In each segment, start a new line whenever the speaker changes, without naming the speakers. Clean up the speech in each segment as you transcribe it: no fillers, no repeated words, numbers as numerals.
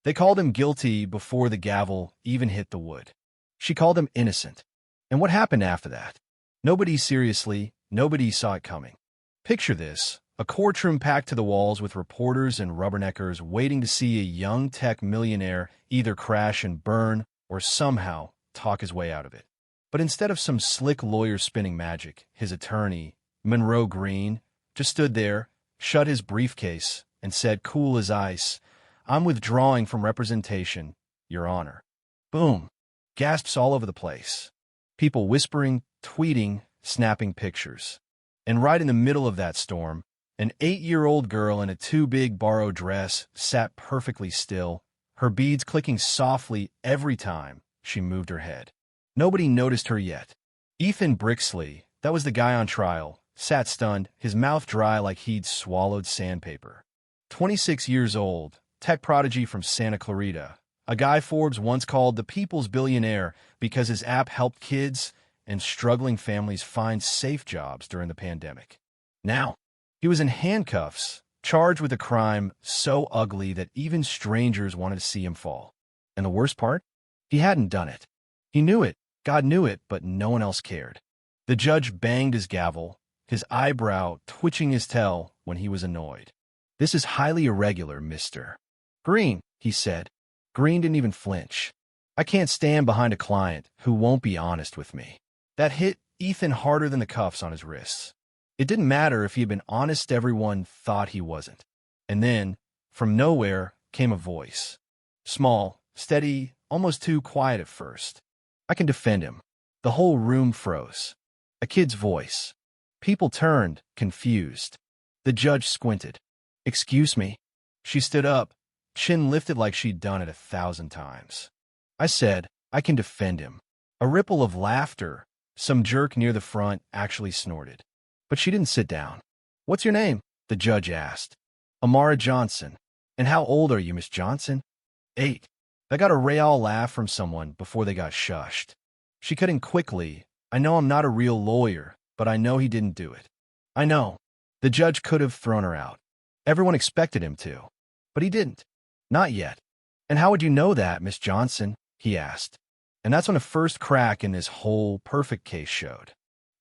They called him guilty before the gavel even hit the wood. She called him innocent. And what happened after that? Nobody saw it coming. Picture this, a courtroom packed to the walls with reporters and rubberneckers waiting to see a young tech millionaire either crash and burn or somehow talk his way out of it. But instead of some slick lawyer spinning magic, his attorney, Monroe Green, just stood there, shut his briefcase, and said, cool as ice, "I'm withdrawing from representation, Your Honor." Boom. Gasps all over the place. People whispering, tweeting, snapping pictures. And right in the middle of that storm, an 8-year-old girl in a too-big borrowed dress sat perfectly still, her beads clicking softly every time she moved her head. Nobody noticed her yet. Ethan Brixley, that was the guy on trial, sat stunned, his mouth dry like he'd swallowed sandpaper. 26 years old, tech prodigy from Santa Clarita, a guy Forbes once called the people's billionaire because his app helped kids and struggling families find safe jobs during the pandemic. Now, he was in handcuffs, charged with a crime so ugly that even strangers wanted to see him fall. And the worst part? He hadn't done it. He knew it, God knew it, but no one else cared. The judge banged his gavel, his eyebrow twitching his tail when he was annoyed. "This is highly irregular, Mr. Green," he said. Green didn't even flinch. "I can't stand behind a client who won't be honest with me." That hit Ethan harder than the cuffs on his wrists. It didn't matter if he had been honest, everyone thought he wasn't. And then, from nowhere, came a voice. Small, steady, almost too quiet at first. "I can defend him." The whole room froze. A kid's voice. People turned, confused. The judge squinted. "Excuse me." She stood up, chin lifted like she'd done it 1,000 times. "I said, I can defend him." A ripple of laughter. Some jerk near the front actually snorted. But she didn't sit down. "What's your name?" the judge asked. "Amara Johnson." "And how old are you, Miss Johnson?" 8. They got a real laugh from someone before they got shushed. She cut in quickly. "I know I'm not a real lawyer, but I know he didn't do it." "I know." The judge could have thrown her out. Everyone expected him to. But he didn't. Not yet. "And how would you know that, Miss Johnson?" he asked. And that's when the first crack in this whole perfect case showed.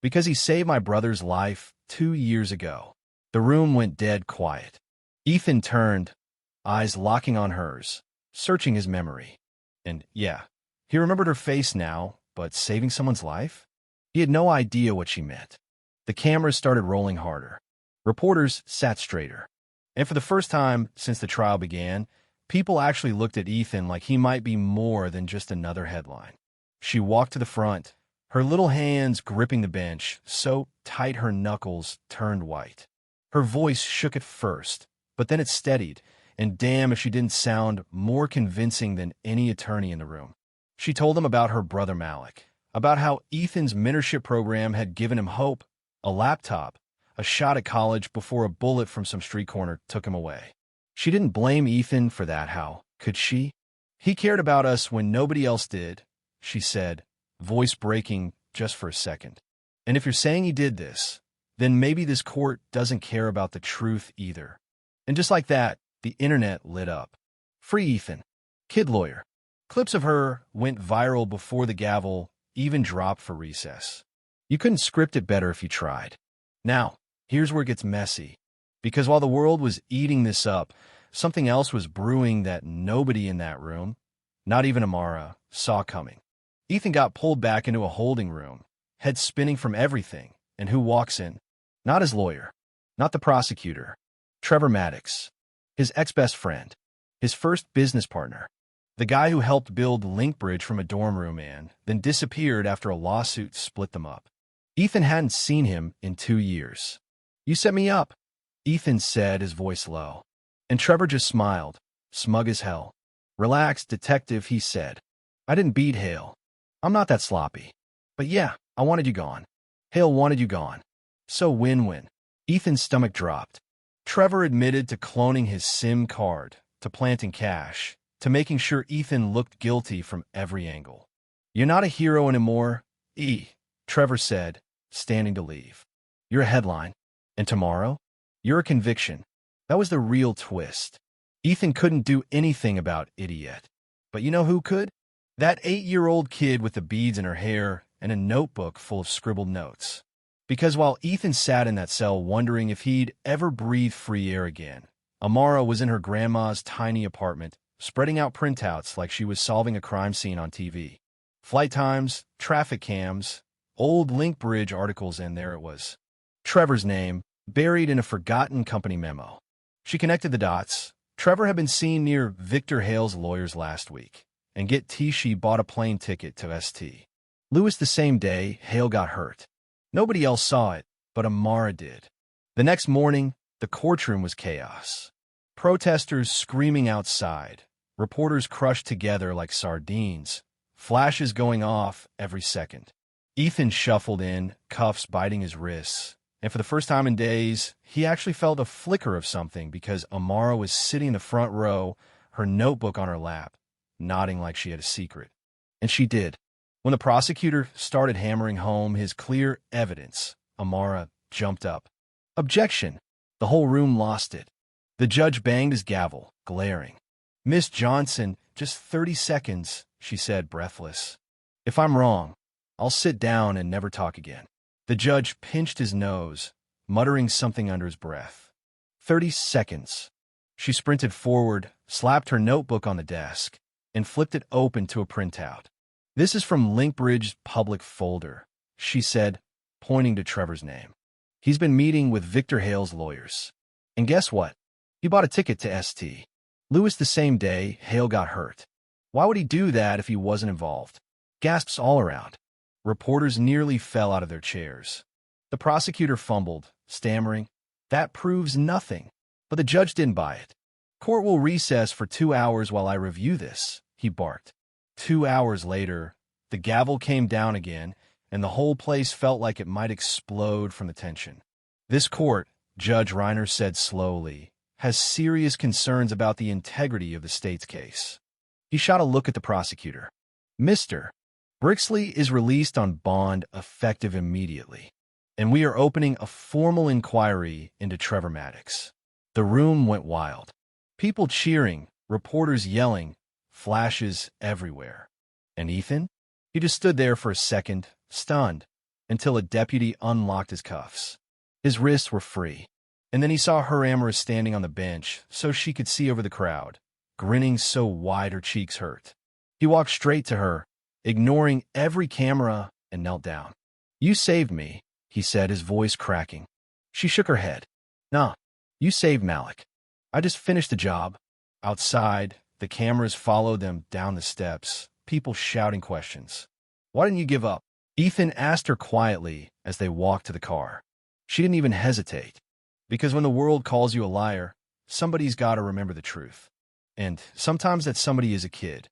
"Because he saved my brother's life 2 years ago." The room went dead quiet. Ethan turned, eyes locking on hers, searching his memory. And yeah, he remembered her face now, but saving someone's life? He had no idea what she meant. The cameras started rolling harder. Reporters sat straighter. And for the first time since the trial began, people actually looked at Ethan like he might be more than just another headline. She walked to the front, her little hands gripping the bench so tight her knuckles turned white. Her voice shook at first, but then it steadied, and damn if she didn't sound more convincing than any attorney in the room. She told them about her brother Malik, about how Ethan's mentorship program had given him hope, a laptop, a shot at college before a bullet from some street corner took him away. She didn't blame Ethan for that, how could she? "He cared about us when nobody else did," she said, voice breaking just for a second. "And if you're saying he did this, then maybe this court doesn't care about the truth either." And just like that, the internet lit up. "Free Ethan. Kid lawyer." Clips of her went viral before the gavel even dropped for recess. You couldn't script it better if you tried. Now, here's where it gets messy. Because while the world was eating this up, something else was brewing that nobody in that room, not even Amara, saw coming. Ethan got pulled back into a holding room, head spinning from everything, and who walks in? Not his lawyer, not the prosecutor, Trevor Maddox, his ex-best friend, his first business partner, the guy who helped build Linkbridge from a dorm room and then disappeared after a lawsuit split them up. Ethan hadn't seen him in 2 years. "You set me up," Ethan said, his voice low. And Trevor just smiled, smug as hell. "Relax, detective," he said. "I didn't beat Hale. I'm not that sloppy. But yeah, I wanted you gone. Hale wanted you gone. So win-win." Ethan's stomach dropped. Trevor admitted to cloning his SIM card, to planting cash, to making sure Ethan looked guilty from every angle. "You're not a hero anymore, Trevor said, standing to leave. "You're a headline. And tomorrow, you're a conviction." That was the real twist. Ethan couldn't do anything about it yet. But you know who could? That 8-year-old kid with the beads in her hair and a notebook full of scribbled notes. Because while Ethan sat in that cell wondering if he'd ever breathe free air again, Amara was in her grandma's tiny apartment, spreading out printouts like she was solving a crime scene on TV. Flight times, traffic cams, old link bridge articles, and there it was. Trevor's name, buried in a forgotten company memo. She connected the dots. Trevor had been seen near Victor Hale's lawyers last week, and get T, she bought a plane ticket to St. Louis the same day Hale got hurt. Nobody else saw it, but Amara did. The next morning, the courtroom was chaos. Protesters screaming outside, reporters crushed together like sardines, flashes going off every second. Ethan shuffled in, cuffs biting his wrists, and for the first time in days, he actually felt a flicker of something because Amara was sitting in the front row, her notebook on her lap, nodding like she had a secret. And she did. When the prosecutor started hammering home his clear evidence, Amara jumped up. Objection! The whole room lost it. The judge banged his gavel, glaring. Miss Johnson, just 30 seconds, she said, breathless. If I'm wrong, I'll sit down and never talk again. The judge pinched his nose, muttering something under his breath. 30 seconds. She sprinted forward, slapped her notebook on the desk, and flipped it open to a printout. This is from Linkbridge's public folder, she said, pointing to Trevor's name. He's been meeting with Victor Hale's lawyers. And guess what? He bought a ticket to St. Louis the same day Hale got hurt. Why would he do that if he wasn't involved? Gasps all around. Reporters nearly fell out of their chairs. The prosecutor fumbled, stammering, "That proves nothing." But the judge didn't buy it. "Court will recess for 2 hours while I review this," he barked. 2 hours later, the gavel came down again, and the whole place felt like it might explode from the tension. This court, Judge Reiner said slowly, has serious concerns about the integrity of the state's case. He shot a look at the prosecutor. Mr. Brixley is released on bond effective immediately, and we are opening a formal inquiry into Trevor Maddox. The room went wild. People cheering, reporters yelling, flashes everywhere. And Ethan? He just stood there for a second, stunned, until a deputy unlocked his cuffs. His wrists were free. And then he saw her Amara standing on the bench so she could see over the crowd, grinning so wide her cheeks hurt. He walked straight to her, ignoring every camera, and knelt down. "You saved me," he said, his voice cracking. She shook her head. "Nah, you saved Malik. I just finished the job." Outside, the cameras followed them down the steps, people shouting questions. "Why didn't you give up?" Ethan asked her quietly as they walked to the car. She didn't even hesitate. Because when the world calls you a liar, somebody's got to remember the truth. And sometimes that somebody is a kid.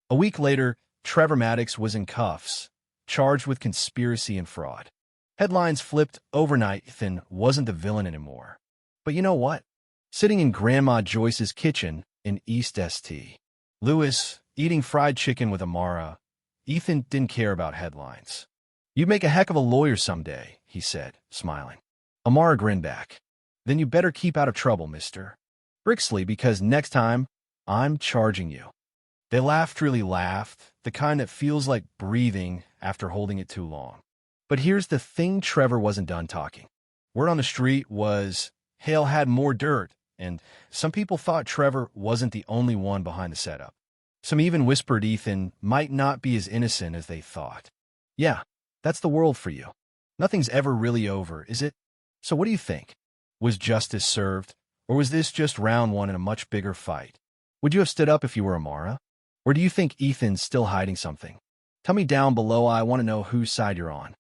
A week later, Trevor Maddox was in cuffs, charged with conspiracy and fraud. Headlines flipped overnight. Ethan wasn't the villain anymore. But you know what? Sitting in Grandma Joyce's kitchen in East St. Louis, eating fried chicken with Amara, Ethan didn't care about headlines. "You'd make a heck of a lawyer someday," he said, smiling. Amara grinned back. "Then you better keep out of trouble, Mr. Brixley, because next time, I'm charging you." They laughed, really laughed, the kind that feels like breathing after holding it too long. But here's the thing, Trevor wasn't done talking. Word on the street was Hale had more dirt, and some people thought Trevor wasn't the only one behind the setup. Some even whispered Ethan might not be as innocent as they thought. Yeah, that's the world for you. Nothing's ever really over, is it? So what do you think? Was justice served, or was this just round one in a much bigger fight? Would you have stood up if you were Amara? Or do you think Ethan's still hiding something? Tell me down below. I want to know whose side you're on.